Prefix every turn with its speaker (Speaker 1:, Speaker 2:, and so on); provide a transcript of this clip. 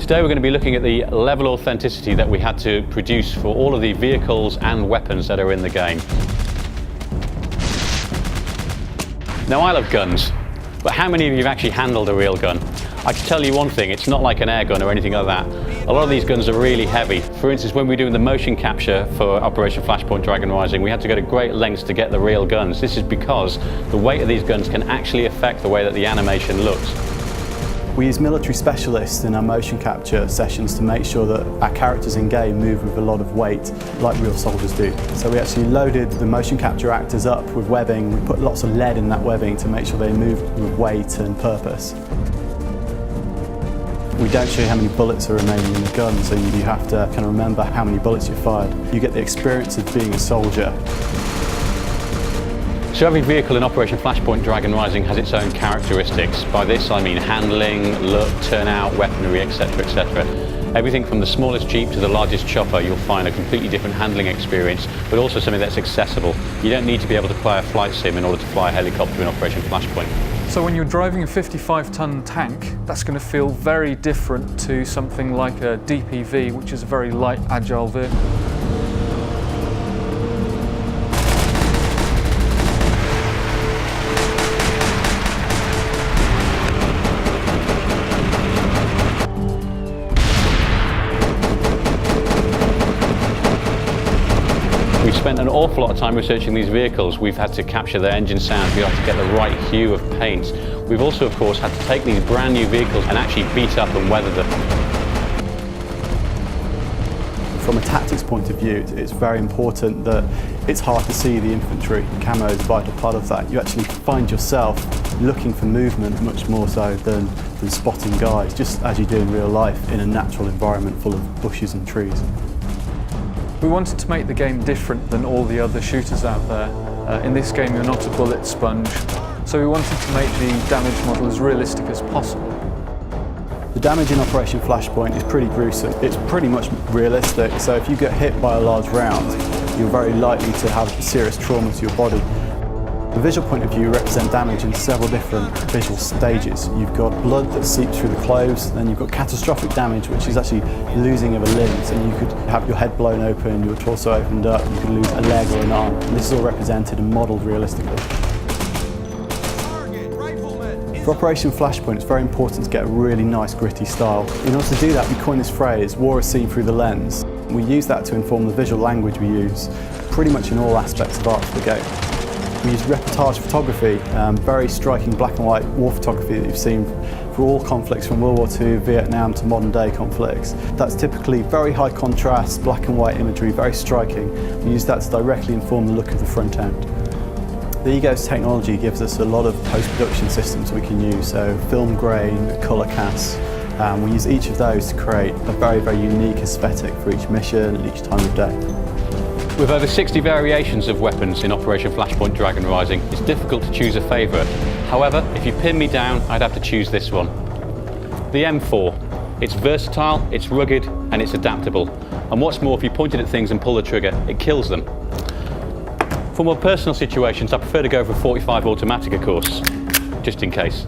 Speaker 1: Today we're going to be looking at the level of authenticity that we had to produce for all of the vehicles and weapons that are in the game. Now, I love guns, but how many of you have actually handled a real gun? I can tell you one thing, it's not like an air gun or anything like that. A lot of these guns are really heavy. For instance, when we were doing the motion capture for Operation Flashpoint Dragon Rising, we had to go to great lengths to get the real guns. This is because the weight of these guns can actually affect the way that the animation looks.
Speaker 2: We use military specialists in our motion capture sessions to make sure that our characters in game move with a lot of weight, like real soldiers do. So we actually loaded the motion capture actors up with webbing. We put lots of lead in that webbing to make sure they move with weight and purpose. We don't show you how many bullets are remaining in the gun, so you have to kind of remember how many bullets you fired. You get the experience of being a soldier.
Speaker 1: So every vehicle in Operation Flashpoint Dragon Rising has its own characteristics. By this I mean handling, look, turnout, weaponry, etc, etc. Everything from the smallest Jeep to the largest chopper, you'll find a completely different handling experience, but also something that's accessible. You don't need to be able to play a flight sim in order to fly a helicopter in Operation Flashpoint.
Speaker 3: So when you're driving a 55-ton tank, that's going to feel very different to something like a DPV, which is a very light, agile vehicle.
Speaker 1: We've spent an awful lot of time researching these vehicles. We've had to capture their engine sound, we've had to get the right hue of paint. We've also, of course, had to take these brand new vehicles and actually beat up and weather them.
Speaker 2: From a tactics point of view, it's very important that it's hard to see the infantry. Camo is a vital part of that. You actually find yourself looking for movement much more so than spotting guys, just as you do in real life in a natural environment full of bushes and trees.
Speaker 3: We wanted to make the game different than all the other shooters out there. In this game you're not a bullet sponge, so we wanted to make the damage model as realistic as possible.
Speaker 2: The damage in Operation Flashpoint is pretty gruesome. It's pretty much realistic, so if you get hit by a large round, you're very likely to have serious trauma to your body. The visual point of view represents damage in several different visual stages. You've got blood that seeps through the clothes, then you've got catastrophic damage, which is actually losing of a limb. So you could have your head blown open, your torso opened up, you could lose a leg or an arm. And this is all represented and modelled realistically. For Operation Flashpoint, it's very important to get a really nice gritty style. In order to do that, we coined this phrase, war is seen through the lens. We use that to inform the visual language we use pretty much in all aspects of art for the game. We use reportage photography, very striking black and white war photography that you've seen for all conflicts from World War II, Vietnam to modern day conflicts. That's typically very high contrast, black and white imagery, very striking. We use that to directly inform the look of the front end. The Ego's technology gives us a lot of post-production systems we can use, so film grain, colour casts. We use each of those to create a very, very unique aesthetic for each mission and each time of day.
Speaker 1: With over 60 variations of weapons in Operation Flashpoint Dragon Rising, it's difficult to choose a favourite. However, if you pin me down, I'd have to choose this one. The M4. It's versatile, it's rugged, and it's adaptable. And what's more, if you point it at things and pull the trigger, it kills them. For more personal situations, I prefer to go for a .45 automatic, of course, just in case.